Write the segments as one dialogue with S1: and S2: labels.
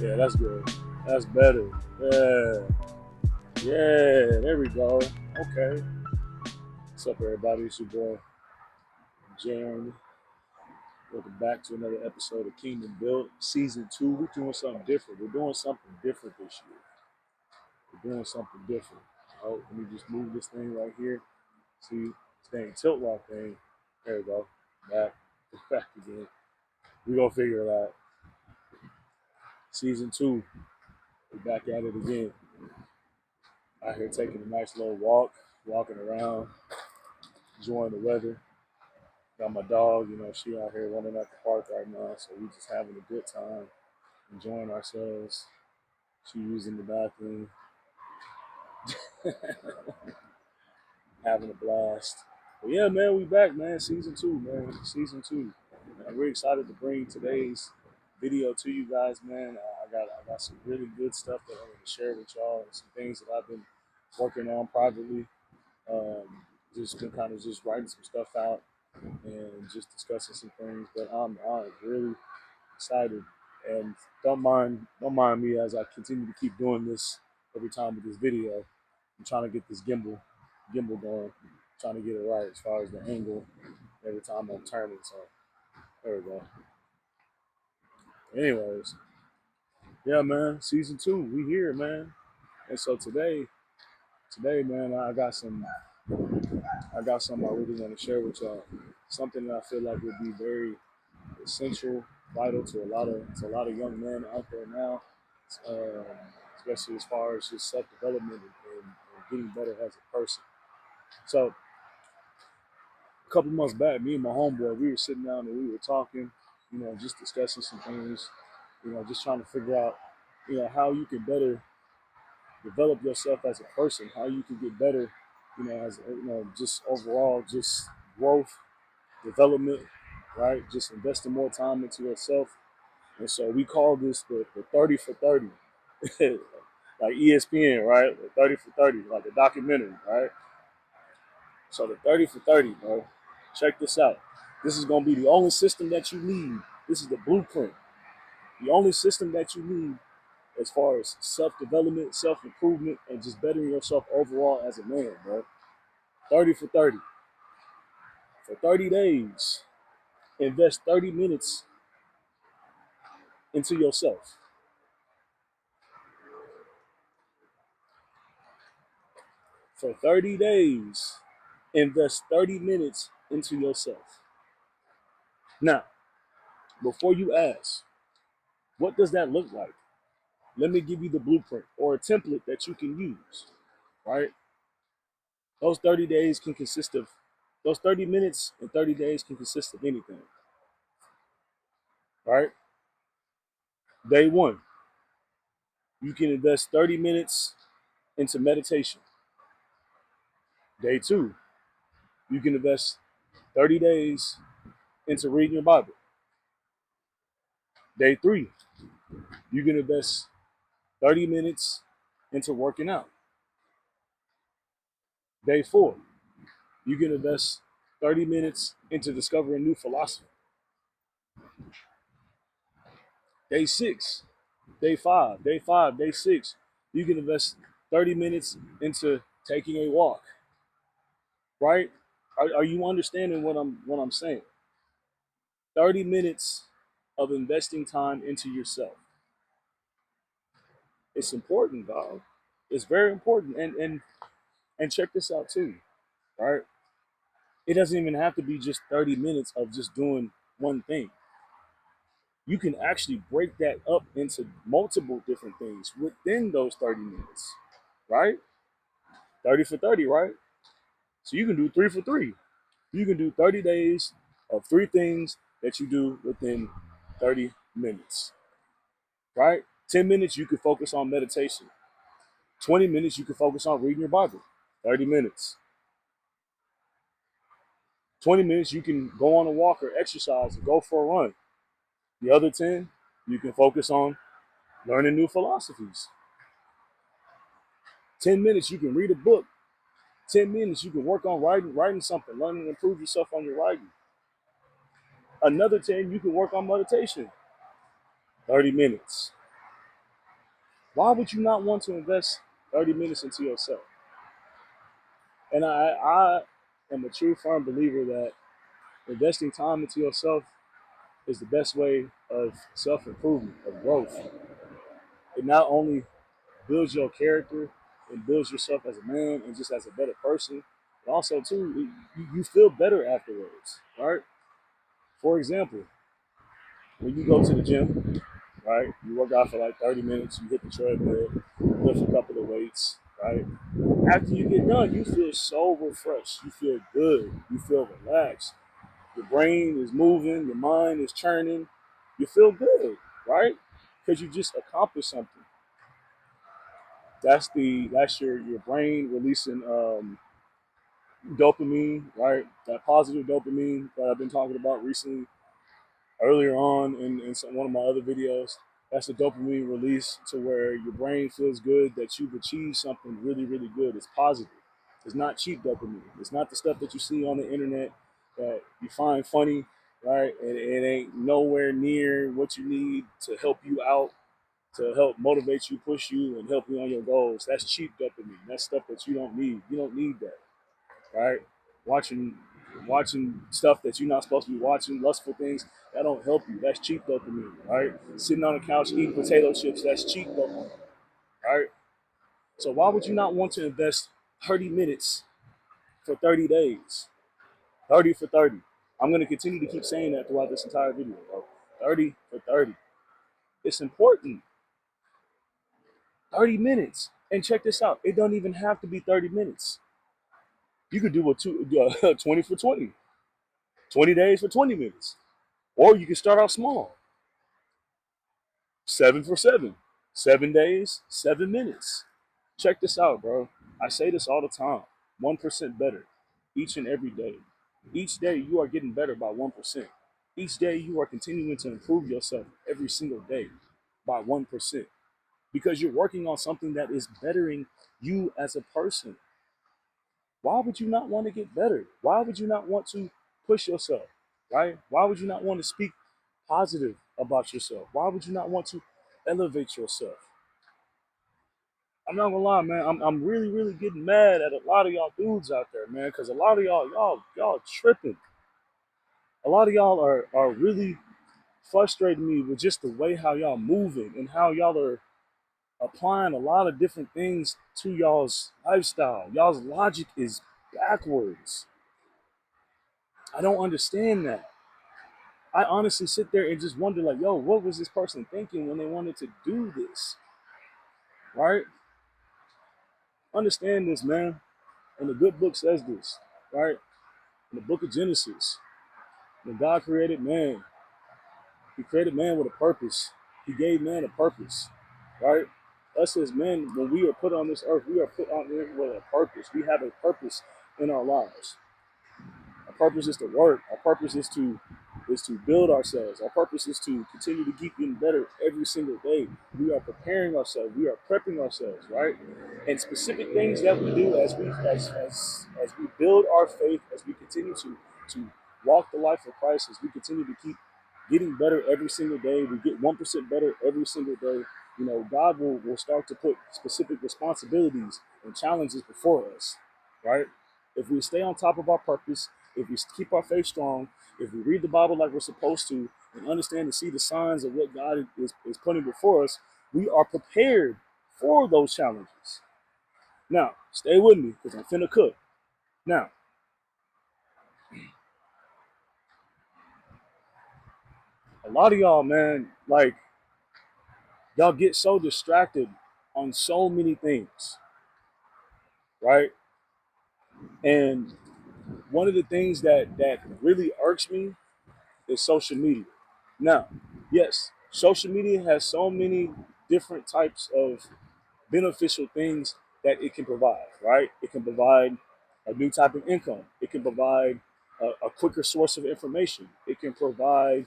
S1: Yeah, that's good. That's better. Yeah. Yeah, there we go. Okay. What's up, everybody? It's your boy, Jeremy. Welcome back to another episode of Kingdom Built, Season 2. We're doing something different. We're doing something different this year. We're doing something different. Oh, let me just move this thing right here. See, this thing tilt lock thing. There we go. Back. Back again. We're going to figure it out. Season 2. We're back at it again. Out here taking a nice little walk, walking around, enjoying the weather. Got my dog, she out here running at the park right now, so we just having a good time, enjoying ourselves. She using the bathroom, having a blast. But yeah, man, we back, man. Season 2, man. Season 2. And I'm really excited to bring today's video to you guys, man. I got some really good stuff that I'm going to share with y'all, and some things that I've been working on privately. Just been kind of just writing some stuff out and just discussing some things. But I'm really excited, and don't mind me as I continue to keep doing this every time with this video. I'm trying to get this gimbal going, trying to get it right as far as the angle every time I'm turning. So there we go. Anyways, yeah, man, season 2, we here, man. And so today, man, I got something I really want to share with y'all. Something that I feel like would be very essential, vital to a lot of young men out there now, um, especially as far as just self development and getting better as a person. So a couple months back, me and my homeboy, we were sitting down and we were talking, just discussing some things, just trying to figure out, how you can better develop yourself as a person, how you can get better, as just overall, just growth, development, right? Just investing more time into yourself. And so we call this the 30 for 30, like ESPN, right? The 30 for 30, like a documentary, right? So the 30 for 30, bro. Check this out. This is going to be the only system that you need. This is the blueprint. The only system that you need as far as self development, self improvement, and just bettering yourself overall as a man, bro. 30 for 30. For 30 days, invest 30 minutes into yourself. For 30 days, invest 30 minutes into yourself. Now, before you ask, what does that look like? Let me give you the blueprint or a template that you can use, right? Those 30 days can consist of, those 30 minutes and 30 days can consist of anything, right? Day one, you can invest 30 minutes into meditation. Day two, you can invest 30 days into reading your Bible. Day three, you can invest 30 minutes into working out. Day four, you can invest 30 minutes into discovering new philosophy. Day six, day six, you can invest 30 minutes into taking a walk, right? Are you understanding what I'm saying? 30 minutes of investing time into yourself. It's important, dog. It's very important. And check this out too, right? It doesn't even have to be just 30 minutes of just doing one thing. You can actually break that up into multiple different things within those 30 minutes, right? 30 for 30, right? So you can do 3 for 3. You can do 30 days of 3 things that you do within 30 minutes, right? 10 minutes, you can focus on meditation. 20 minutes, you can focus on reading your Bible. 30 minutes. 20 minutes, you can go on a walk or exercise and go for a run. The other 10, you can focus on learning new philosophies. 10 minutes, you can read a book. 10 minutes, you can work on writing something, learning to improve yourself on your writing. Another 10, you can work on meditation. 30 minutes. Why would you not want to invest 30 minutes into yourself? And I am a true firm believer that investing time into yourself is the best way of self improvement, of growth. It not only builds your character and builds yourself as a man and just as a better person, but also too you feel better afterwards, right? For example, when you go to the gym, right, you work out for like 30 minutes, you hit the treadmill, lift a couple of weights, right? After you get done, you feel so refreshed. You feel good. You feel relaxed. Your brain is moving. Your mind is churning. You feel good, right? Because you just accomplished something. That's your brain releasing dopamine, right? That positive dopamine that I've been talking about recently earlier on in one of my other videos. That's a dopamine release to where your brain feels good that you've achieved something really, really good. It's positive. It's not cheap dopamine. It's not the stuff that you see on the internet that you find funny, right? And it ain't nowhere near what you need to help you out, to help motivate you, push you, and help you on your goals. That's cheap dopamine. That's stuff that you don't need. You don't need that, right? Watching stuff that you're not supposed to be watching, lustful things, that don't help you. That's cheap dopamine, right? Sitting on the couch eating potato chips, that's cheap dopamine, right? So why would you not want to invest 30 minutes for 30 days? 30 for 30. I'm going to continue to keep saying that throughout this entire video, bro. 30 for 30. It's important. 30 minutes. And check this out. It don't even have to be 30 minutes. You could do 20 for 20. 20 days for 20 minutes. Or you can start out small. 7 for 7. 7 days, 7 minutes. Check this out, bro. I say this all the time. 1% better each and every day. Each day you are getting better by 1%. Each day you are continuing to improve yourself every single day by 1%. Because you're working on something that is bettering you as a person. Why would you not want to get better? Why would you not want to push yourself? Right? Why would you not want to speak positive about yourself? Why would you not want to elevate yourself? I'm not gonna lie, man. I'm really, really getting mad at a lot of y'all dudes out there, man, because a lot of y'all tripping. A lot of y'all are really frustrating me with just the way how y'all moving and how y'all are applying a lot of different things to y'all's lifestyle. Y'all's logic is backwards. I don't understand that. I honestly sit there and just wonder, like, yo, what was this person thinking when they wanted to do this? Right? Understand this, man. And the good book says this, right? In the book of Genesis, when God created man, he created man with a purpose. He gave man a purpose, right? Us as men, when we are put on this earth, we are put on here with a purpose. We have a purpose in our lives. Our purpose is to work. Our purpose is to build ourselves. Our purpose is to continue to keep getting better every single day. We are preparing ourselves. We are prepping ourselves, right? And specific things that we do as we build our faith, as we continue to walk the life of Christ, as we continue to keep getting better every single day. We get 1% better every single day. You know, God will start to put specific responsibilities and challenges before us, right? If we stay on top of our purpose, if we keep our faith strong, if we read the Bible like we're supposed to, and understand and see the signs of what God is putting before us, we are prepared for those challenges. Now, stay with me because I'm finna cook. Now, a lot of y'all, man, like, y'all get so distracted on so many things, right? And one of the things that really irks me is social media. Now, yes, social media has so many different types of beneficial things that it can provide, right? It can provide a new type of income. It can provide a quicker source of information. It can provide,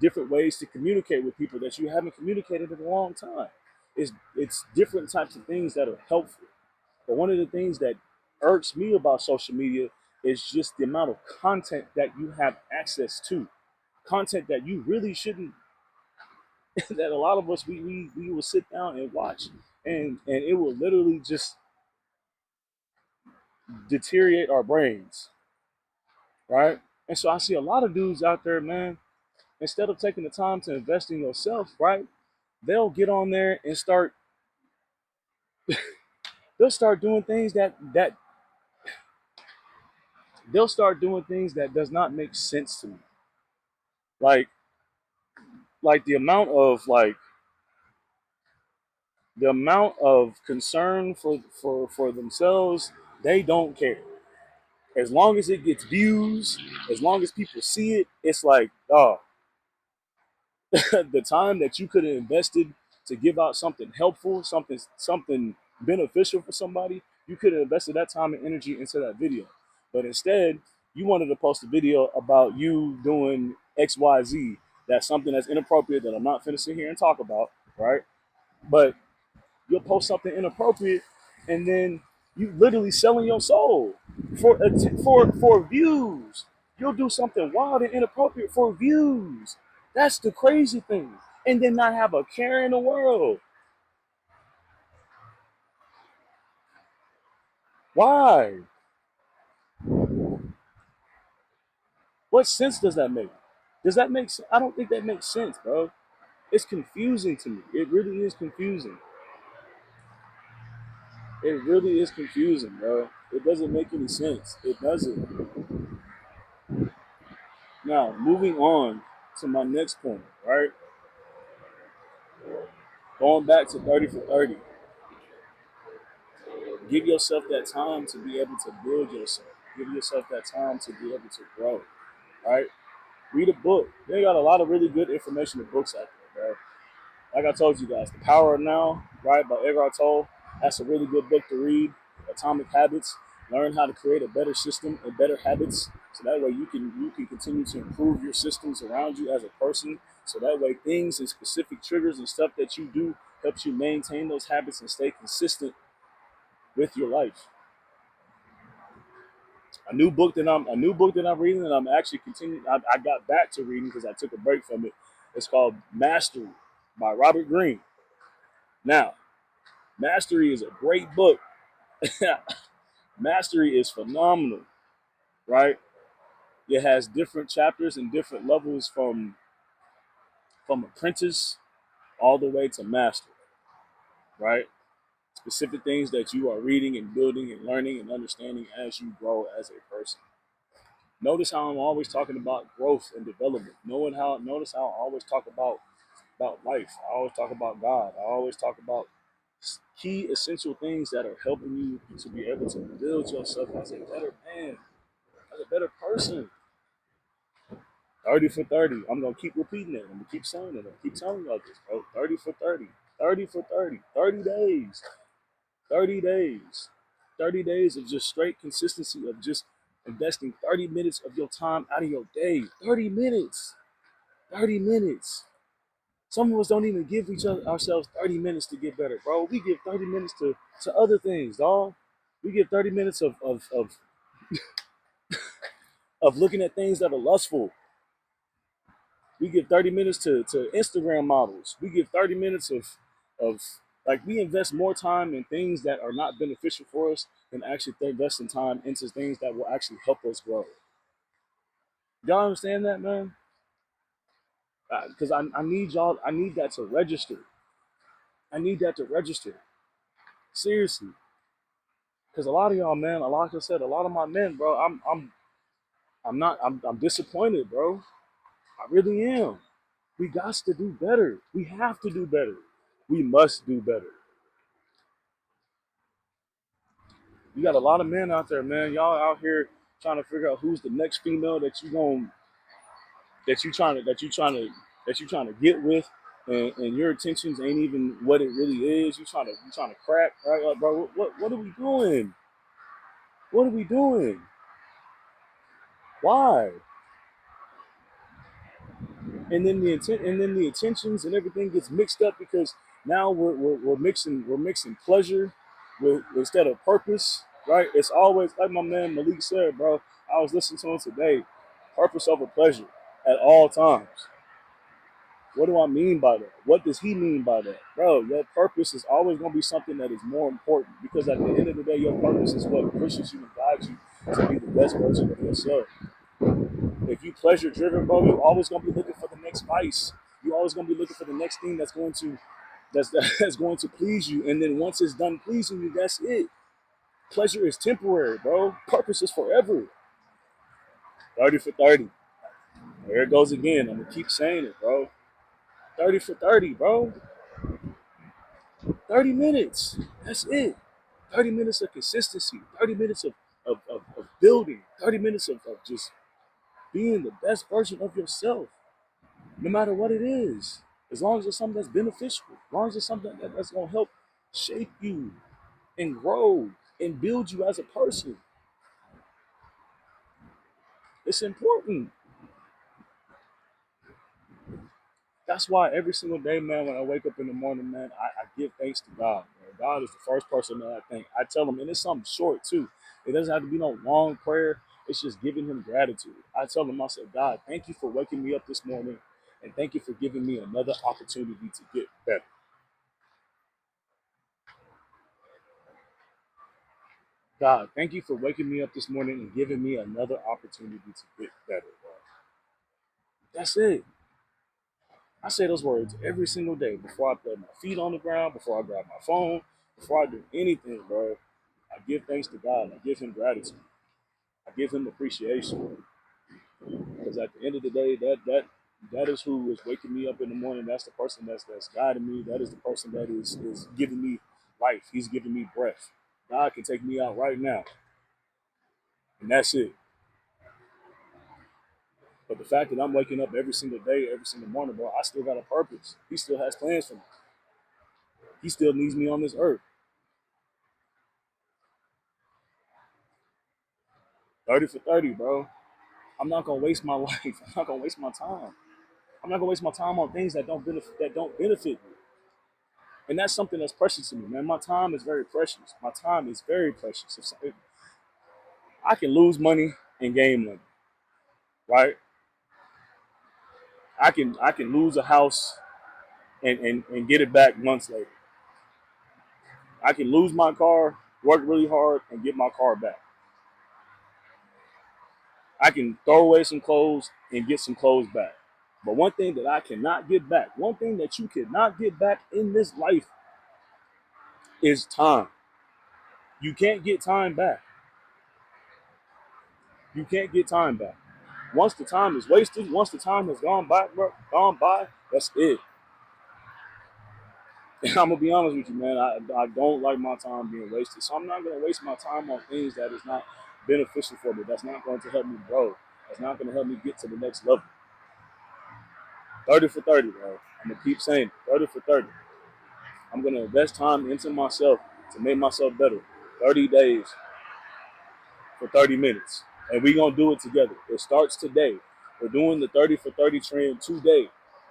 S1: different ways to communicate with people that you haven't communicated in a long time. It's different types of things that are helpful. But one of the things that irks me about social media is just the amount of content that you have access to. Content that you really shouldn't that a lot of us we will sit down and watch, and it will literally just deteriorate our brains, right? And so I see a lot of dudes out there, man. Instead of taking the time to invest in yourself, right? They'll get on there and they'll start doing things that they'll start doing things that does not make sense to me. Like the amount of concern for themselves, they don't care. As long as it gets views, as long as people see it, it's like, oh, the time that you could have invested to give out something helpful, something beneficial for somebody, you could have invested that time and energy into that video. But instead, you wanted to post a video about you doing XYZ. That's something that's inappropriate that I'm not finna sit here and talk about, right? But you'll post something inappropriate, and then you literally selling your soul for views. You'll do something wild and inappropriate for views. That's the crazy thing. And then not have a care in the world. Why? What sense does that make? Does that make sense? I don't think that makes sense, bro. It's confusing to me. It really is confusing. It really is confusing, bro. It doesn't make any sense. It doesn't. Now, moving on to my next point, right? Going back to 30 for 30. Give yourself that time to be able to build yourself. Give yourself that time to be able to grow, right? Read a book. They got a lot of really good information in books out there, bro. Like I told you guys, The Power of Now, right, by Eckhart Tolle. That's a really good book to read. Atomic Habits. Learn how to create a better system and better habits, so that way you can continue to improve your systems around you as a person. So that way things and specific triggers and stuff that you do helps you maintain those habits and stay consistent with your life. A new book that I'm reading, and I'm actually continuing. I got back to reading because I took a break from it. It's called Mastery by Robert Greene. Now, Mastery is a great book. Mastery is phenomenal, right? It has different chapters and different levels from apprentice all the way to master, right? Specific things that you are reading and building and learning and understanding as you grow as a person. Notice how I'm always talking about growth and development. Notice how I always talk about life. I always talk about God. I always talk about key essential things that are helping you to be able to build yourself as a better man, as a better person. 30 for 30. I'm gonna keep repeating it. I'm gonna keep saying it. I'm gonna keep telling you this, bro. 30 for 30. 30 for 30. 30 days. 30 days. 30 days of just straight consistency of just investing 30 minutes of your time out of your day. 30 minutes. 30 minutes. Some of us don't even give ourselves 30 minutes to get better, bro. We give 30 minutes to other things, dog. We give 30 minutes of looking at things that are lustful. We give 30 minutes to Instagram models. We give 30 minutes of like we invest more time in things that are not beneficial for us than actually investing time into things that will actually help us grow. Y'all understand that, man? Because I need y'all. I need that to register. I need that to register. Seriously. Because a lot of y'all, man, like I said, a lot of my men, bro, I'm disappointed, bro. I really am. We got to do better. We have to do better. We must do better. You got a lot of men out there, man. Y'all out here trying to figure out who's the next female that you trying to get with, and your intentions ain't even what it really is. You trying to crack, right? Like, bro, what are we doing? What are we doing? Why? And then the intentions and everything gets mixed up because now we're mixing pleasure with instead of purpose, right? It's always like my man Malik said, bro. I was listening to him today. Purpose over pleasure at all times. What do I mean by that? What does he mean by that? Bro, your purpose is always going to be something that is more important because at the end of the day, your purpose is what pushes you and guides you to be the best version of yourself. If you pleasure driven, bro, you're always going to be looking for the next vice. You're always going to be looking for the next thing that's that's going to please you. And then once it's done pleasing you, that's it. Pleasure is temporary, bro. Purpose is forever. 30 for 30. There it goes again. I'm gonna keep saying it, bro. 30 for 30, bro. 30 minutes. That's it. 30 minutes of consistency. 30 minutes of building. 30 minutes of just being the best version of yourself, no matter what it is. As long as it's something that's beneficial, as long as it's something that's gonna help shape you and grow and build you as a person. It's important. That's why every single day, man, when I wake up in the morning, man, I give thanks to God. Man. God is the first person that I thank. I tell him, and it's something short too. It doesn't have to be no long prayer. It's just giving him gratitude. I tell him, I said, God, thank you for waking me up this morning, and thank you for giving me another opportunity to get better. God, thank you for waking me up this morning and giving me another opportunity to get better. Bro. That's it. I say those words every single day before I put my feet on the ground, before I grab my phone, before I do anything, bro. I give thanks to God. I give him gratitude. I give him appreciation. Because at the end of the day, that is who is waking me up in the morning. That's the person that's guiding me. That is the person that is giving me life. He's giving me breath. God can take me out right now, and that's it. But the fact that I'm waking up every single day, every single morning, bro, I still got a purpose. He still has plans for me. He still needs me on this earth. 30 for 30, bro. I'm not gonna waste my life. I'm not gonna waste my time. I'm not gonna waste my time on things that don't benefit me. And that's something that's precious to me, man. My time is very precious. My time is very precious. If I can lose money and gain money, right? I can lose a house and get it back months later. I can lose my car, work really hard, and get my car back. I can throw away some clothes and get some clothes back. But one thing that I cannot get back, one thing that you cannot get back in this life is time. You can't get time back. You can't get time back. Once the time is wasted, once the time has gone by, bro, gone by, that's it. And I'm gonna be honest with you, man. I don't like my time being wasted, so I'm not gonna waste my time on things that is not beneficial for me. That's not going to help me grow. That's not gonna help me get to the next level. 30 for 30, bro. I'm gonna keep saying 30 for 30. I'm gonna invest time into myself to make myself better. 30 days for 30 minutes. And we're going to do it together. It starts today. We're doing the 30 for 30 trend today.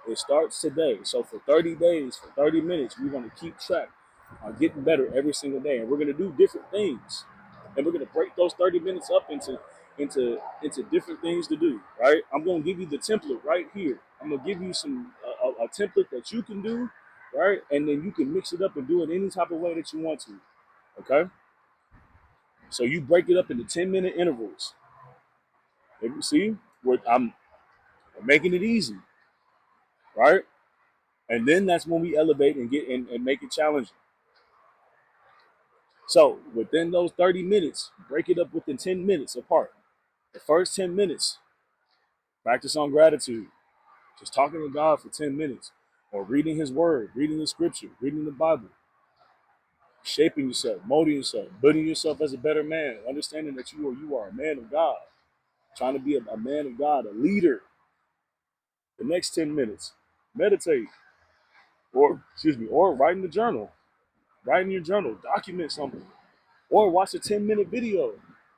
S1: It starts today. So for 30 days, for 30 minutes, we're going to keep track on getting better every single day. And we're going to do different things. And we're going to break those 30 minutes up into different things to do, right? I'm going to give you the template right here. I'm going to give you a template that you can do, right? And then you can mix it up and do it any type of way that you want to, okay? So you break it up into 10-minute intervals. See, I'm making it easy, right? And then that's when we elevate and get and make it challenging. So within those 30 minutes, break it up within 10 minutes apart. The first 10 minutes, practice on gratitude. Just talking to God for 10 minutes. Or reading his word, reading the scripture, reading the Bible, shaping yourself, molding yourself, building yourself as a better man, understanding that you are a man of God, trying to be a man of God, a leader. The next 10 minutes, meditate, or write in the journal. Write in your journal, document something, or watch a 10-minute video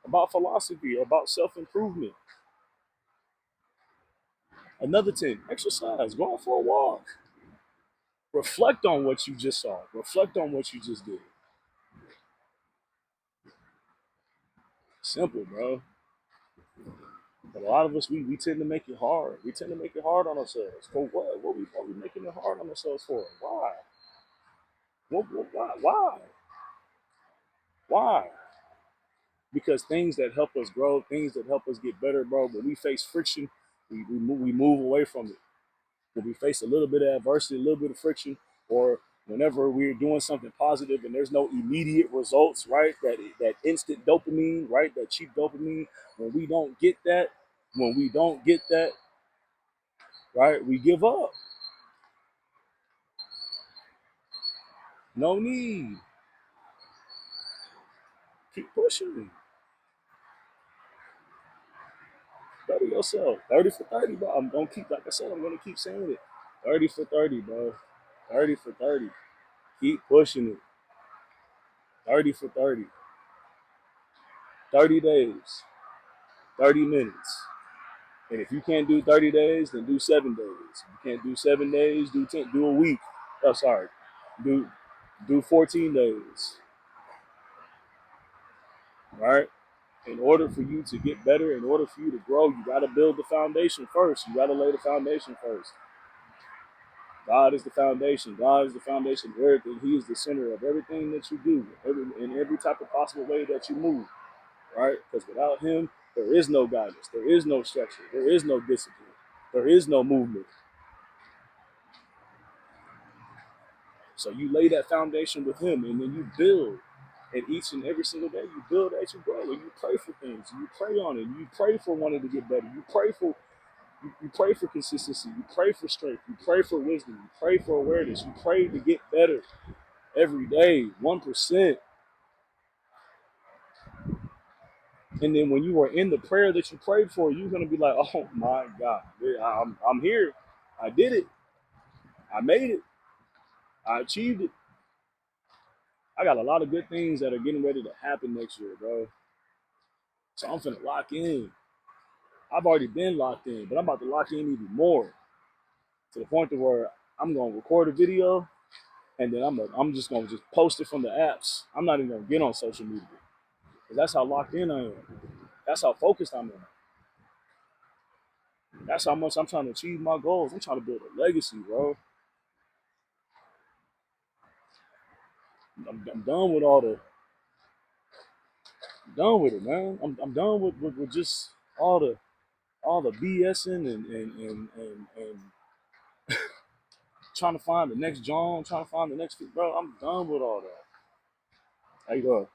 S1: about philosophy, about self-improvement. Another 10, exercise, go out for a walk. Reflect on what you just saw. Reflect on what you just did. Simple, bro. But a lot of us, we tend to make it hard. We tend to make it hard on ourselves. For what? What we making it hard on ourselves for? Why? Why? Why? Why? Because things that help us grow, things that help us get better, bro. When we face friction, we move away from it. When we face a little bit of adversity, a little bit of friction, or whenever we're doing something positive and there's no immediate results, right? That instant dopamine, right? That cheap dopamine. When we don't get that, when we don't get that, right? We give up. No need. Keep pushing. Better yourself. 30 for 30, bro. I'm gonna keep, like I said, I'm gonna keep saying it. 30 for 30, bro. 30 for 30. Keep pushing it. 30 for 30. 30 days. 30 minutes. And if you can't do 30 days, then do 7 days. If you can't do 7 days, do 10, do a week. Oh, sorry. Do 14 days. Right? In order for you to get better, in order for you to grow, you gotta build the foundation first. You gotta lay the foundation first. God is the foundation. God is the foundation of everything. He is the center of everything that you do, in every type of possible way that you move, right? Because without Him, there is no guidance. There is no structure. There is no discipline. There is no movement. So you lay that foundation with Him, and then you build. And each and every single day, you build as you grow, and you pray for things. You pray on it. You pray for wanting to get better. You pray for consistency. You pray for strength. You pray for wisdom. You pray for awareness. You pray to get better every day, 1%. And then when you are in the prayer that you prayed for, you're going to be like, oh my God, I'm here. I did it. I made it. I achieved it. I got a lot of good things that are getting ready to happen next year, bro. So I'm finna lock in. I've already been locked in, but I'm about to lock in even more to the point to where I'm going to record a video and then I'm just going to just post it from the apps. I'm not even going to get on social media because that's how locked in I am. That's how focused I'm in. That's how much I'm trying to achieve my goals. I'm trying to build a legacy, bro. I'm done with done with it, man. I'm done with just all the all the BSing and trying to find the next John, trying to find the next bro. I'm done with all that. How you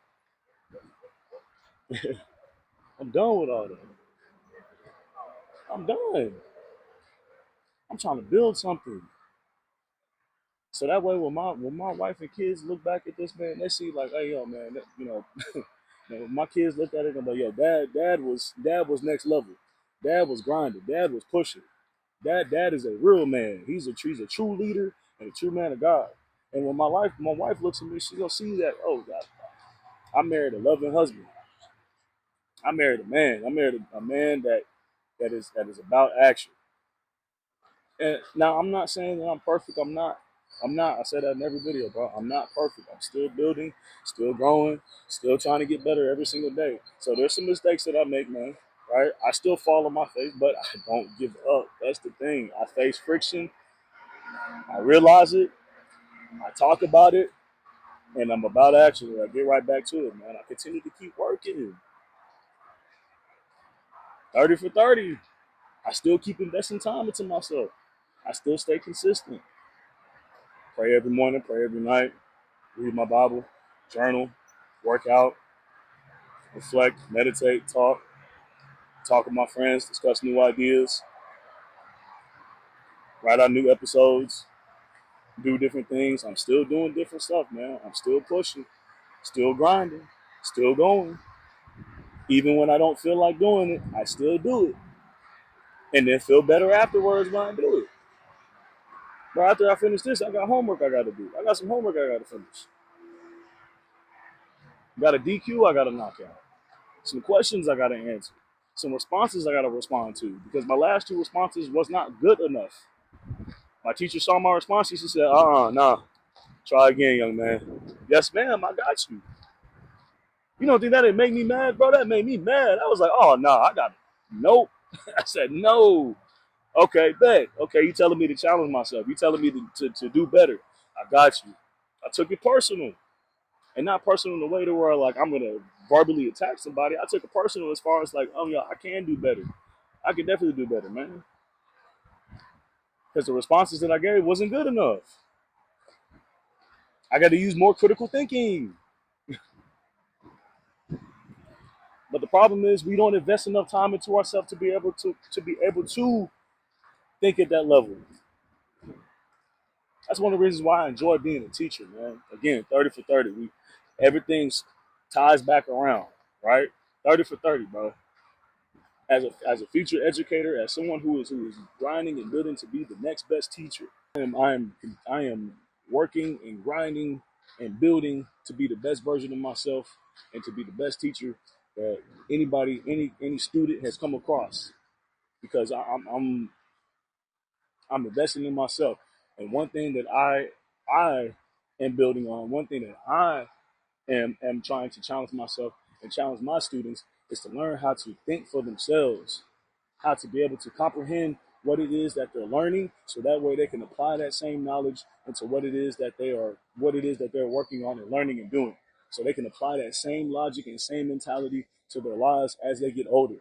S1: doing? I'm done with all that. I'm done. I'm trying to build something. So that way, when my wife and kids look back at this, man, they see like, hey, yo, man, that, my kids look at it and go, yo, dad was next level. Dad was grinding. Dad was pushing. Dad is a real man. He's a true leader and a true man of God. And when my wife looks at me, she's gonna see that, oh God, I married a loving husband. I married a man. I married a man that is about action. And now I'm not saying that I'm perfect. I'm not. I'm not. I said that in every video, bro. I'm not perfect. I'm still building, still growing, still trying to get better every single day. So there's some mistakes that I make, man. Right? I still fall on my face, but I don't give up. That's the thing. I face friction. I realize it. I talk about it, and I'm about action. I get right back to it, man. I continue to keep working. 30 for 30. I still keep investing time into myself. I still stay consistent. Pray every morning, pray every night, read my Bible, journal, work out, reflect, meditate, talk with my friends, discuss new ideas, write out new episodes, do different things. I'm still doing different stuff, man. I'm still pushing, still grinding, still going. Even when I don't feel like doing it, I still do it. And then feel better afterwards when I do it. But after I finish this, I got homework I got to do. I got some homework I got to finish. Got a DQ I got to knock out. Some questions I got to answer. Some responses I got to respond to because my last two responses was not good enough. My teacher saw my response. She said, nah, try again, young man. Yes, ma'am, I got you. You don't think that didn't make me mad, bro? That made me mad. I was like, oh, no, I got it. Nope. I said, no. Okay, bet. Okay, you telling me to challenge myself. You telling me to do better. I got you. I took it personal. And not personal in the way to where like I'm gonna verbally attack somebody. I took it personal as far as like, oh yeah, I can do better. I can definitely do better, man. Because the responses that I gave wasn't good enough. I got to use more critical thinking. But the problem is we don't invest enough time into ourselves to be able to think at that level. That's one of the reasons why I enjoy being a teacher, man. Again, 30 for 30. Everything ties back around, right? 30 for 30, bro. As a future educator, as someone who is grinding and building to be the next best teacher, I am working and grinding and building to be the best version of myself and to be the best teacher that anybody, any student has come across. Because I'm investing in myself. And one thing that I am building on, one thing that I am trying to challenge myself and challenge my students is to learn how to think for themselves, how to be able to comprehend what it is that they're learning, so that way they can apply that same knowledge into what it is that they're working on and learning and doing. So they can apply that same logic and same mentality to their lives as they get older.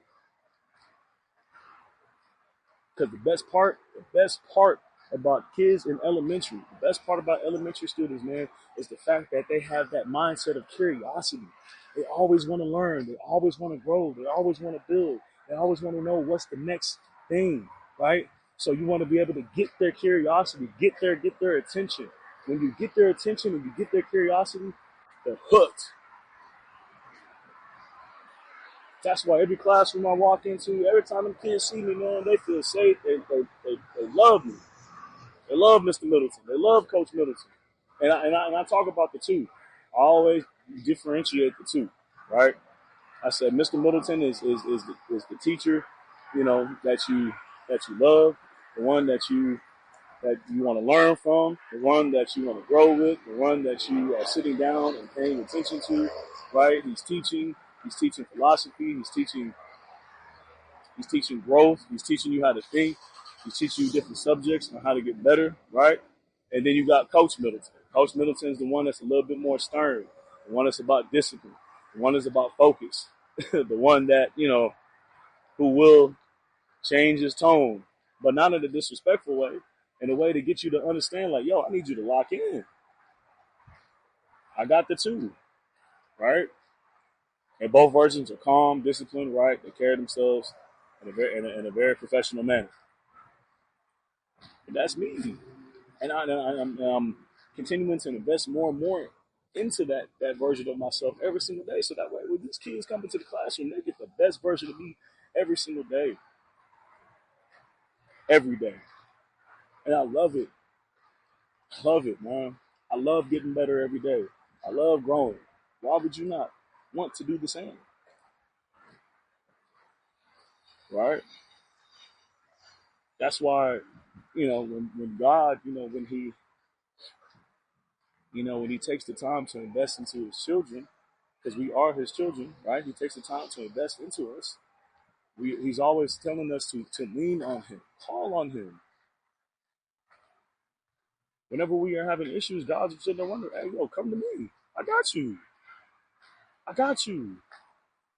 S1: Because the best part about kids in elementary, the best part about elementary students, man, is the fact that they have that mindset of curiosity. They always want to learn. They always want to grow. They always want to build. They always want to know what's the next thing, right? So you want to be able to get their curiosity, get their attention. When you get their attention and you get their curiosity, they're hooked. That's why every classroom I walk into, every time them kids see me, man, they feel safe. They love me. They love Mr. Middleton. They love Coach Middleton. And I talk about the two. I always differentiate the two, right? I said Mr. Middleton is the teacher, that you love, the one that you want to learn from, the one that you want to grow with, the one that you are sitting down and paying attention to, right? He's teaching philosophy, he's teaching growth. He's teaching you how to think. He's teaching you different subjects on how to get better, right? And then you got Coach Middleton. Coach Middleton is the one that's a little bit more stern, the one that's about discipline, the one that's about focus, the one that, who will change his tone, but not in a disrespectful way, in a way to get you to understand, like, yo, I need you to lock in. I got the two, right? And both versions are calm, disciplined, right? They carry themselves in a very professional manner. And that's me. And I'm continuing to invest more and more into that version of myself every single day. So that way, when these kids come into the classroom, they get the best version of me every single day, every day. And I love it. I love it, man. I love getting better every day. I love growing. Why would you not want to do the same, right? That's why, when God, when he takes the time to invest into his children, because we are his children, right? He takes the time to invest into us. He's always telling us to lean on him, call on him. Whenever we are having issues, God's sitting there wondering, hey, yo, come to me. I got you. I got you.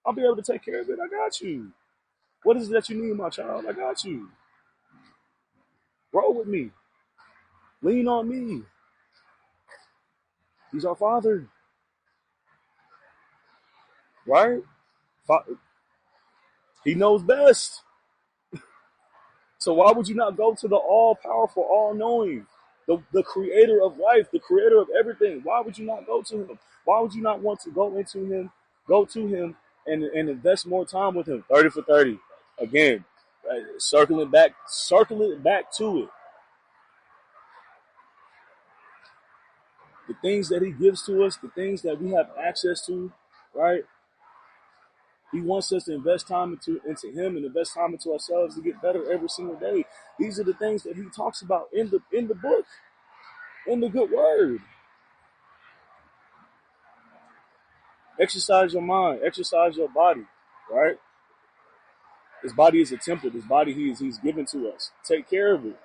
S1: I'll be able to take care of it. I got you. What is it that you need, my child? I got you. Grow with me. Lean on me. He's our father, right? He knows best. So why would you not go to the all-powerful, all-knowing, the creator of life, the creator of everything? Why would you not go to him? Why would you not want to go to him and invest more time with him? 30 for 30. Again, circling back to it. The things that he gives to us, the things that we have access to, right? He wants us to invest time into him and invest time into ourselves to get better every single day. These are the things that he talks about in the book, in the good word. Exercise your mind, exercise your body, right? This body is a temple. This body he's given to us. Take care of it.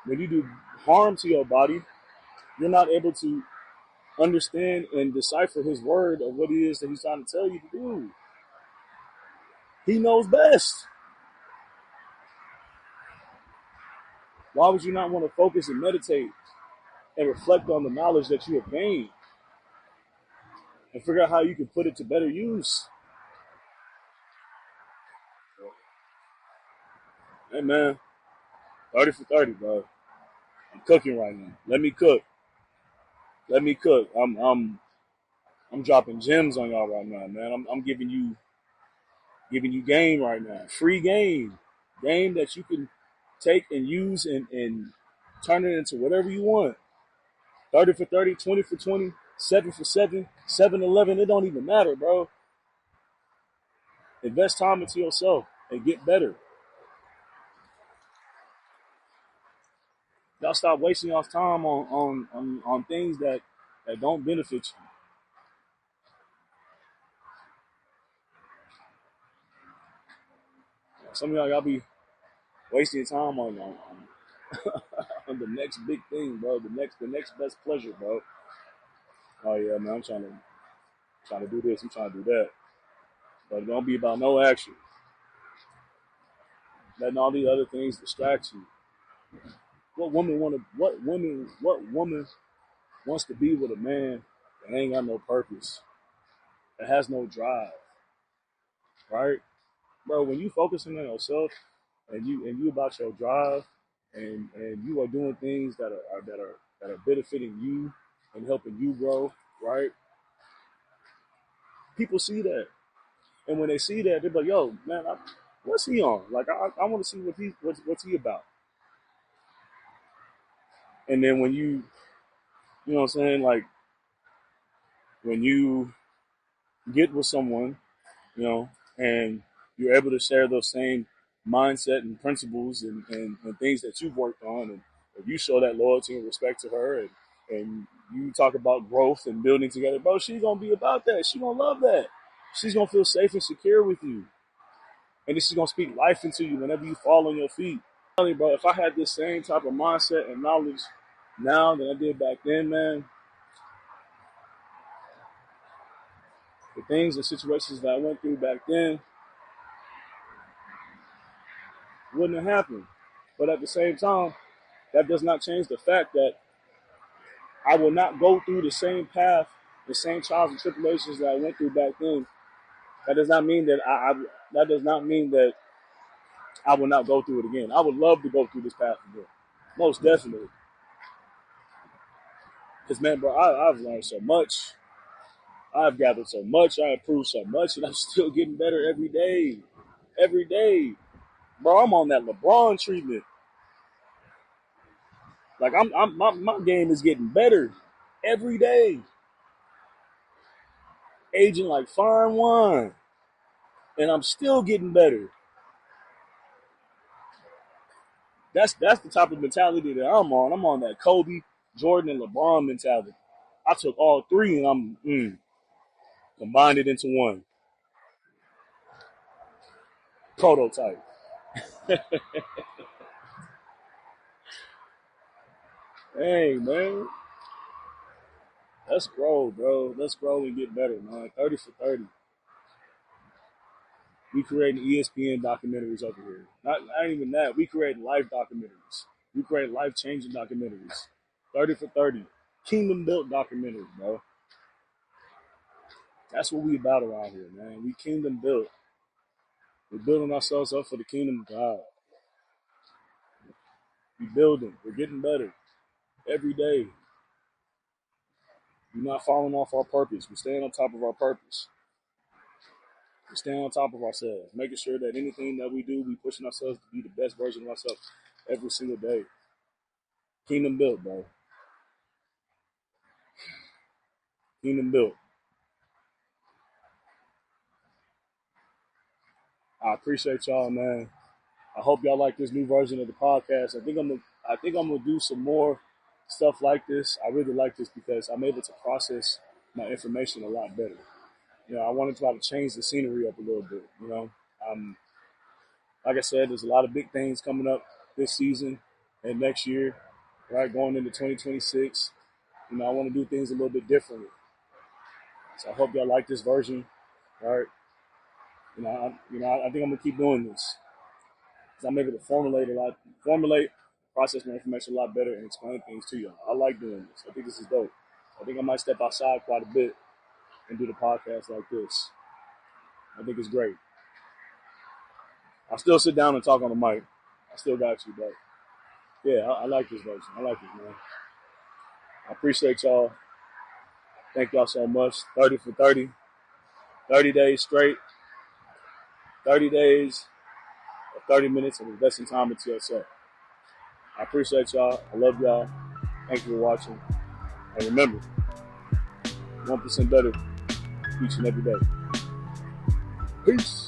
S1: When you do harm to your body, you're not able to understand and decipher his word of what it is that he's trying to tell you to do. He knows best. Why would you not want to focus and meditate and reflect on the knowledge that you have gained and figure out how you can put it to better use? Hey man, 30 for 30, bro. I'm cooking right now. Let me cook. Let me cook. I'm dropping gems on y'all right now, man. I'm giving you game right now. Free game. Game that you can take and use and turn it into whatever you want. 30 for 30, 20 for 20, 7 for 7, 7-11. It don't even matter, bro. Invest time into yourself and get better. Y'all stop wasting y'all's time on things that don't benefit you. Some of y'all be wasting your time on the next big thing, bro. The next best pleasure, bro. Oh yeah, man, I'm trying to do this, I'm trying to do that. But it don't be about no action. Letting all these other things distract you. What woman wants to be with a man that ain't got no purpose, that has no drive, right? Bro, when you focusing on yourself and you about your drive and you are doing things that are benefiting you and helping you grow, right? People see that. And when they see that, they're like, yo, man, what's he on? Like I want to see what's he about. And then when you know what I'm saying, like when you get with someone, you know, and you're able to share those same mindset and principles and things that you've worked on, and if you show that loyalty and respect to her, and you talk about growth and building together, bro, she's gonna be about that. She's gonna love that. She's gonna feel safe and secure with you, and this is gonna speak life into you whenever you fall on your feet. Tell you, bro, if I had this same type of mindset and knowledge now than I did back then, man, the things and situations that I went through back then wouldn't have happened. But at the same time, that does not change the fact that I will not go through the same path, the same trials and tribulations that I went through back then. That does not mean that that does not mean that I will not go through it again. I would love to go through this path again, most definitely. Because man, bro, I've learned so much. I've gathered so much. I improved so much, and I'm still getting better every day. Every day, bro. I'm on that LeBron treatment. Like my game is getting better every day, aging like fine wine, and I'm still getting better. That's the type of mentality that I'm on. I'm on that Kobe, Jordan, and LeBron mentality. I took all three and I'm combined it into one prototype. Hey man, let's grow, bro. Let's grow and get better, man. 30 for 30. We creating ESPN documentaries over here. Not even that. We create life documentaries. We create life changing documentaries. 30 for 30. Kingdom built documentary, bro. That's what we about around here, man. We kingdom built. We're building ourselves up for the kingdom of God. We building. We're getting better every day. We're not falling off our purpose. We're staying on top of our purpose. We're staying on top of ourselves, making sure that anything that we do, we pushing ourselves to be the best version of ourselves every single day. Kingdom built, bro. Kingdom built. I appreciate y'all, man. I hope y'all like this new version of the podcast. I think I'm gonna do some more stuff like this. I really like this because I'm able to process my information a lot better. I want to try to change the scenery up a little bit. Um, like I said, there's a lot of big things coming up this season and next year, right? Going into 2026. I want to do things a little bit differently. So I hope y'all like this version, right? I think I'm gonna keep doing this because I'm able to formulate, process my information a lot better, and explain things to y'all. I like doing this. I think this is dope. I think I might step outside quite a bit and do the podcast like this. I think it's great. I still sit down and talk on the mic. I still got you, but yeah, I like this version. I like it, man. I appreciate y'all. Thank y'all so much. 30 for 30. 30 days straight. 30 days or 30 minutes of investing time into yourself. I appreciate y'all. I love y'all. Thank you for watching. And remember, 1% better each and every day. Peace.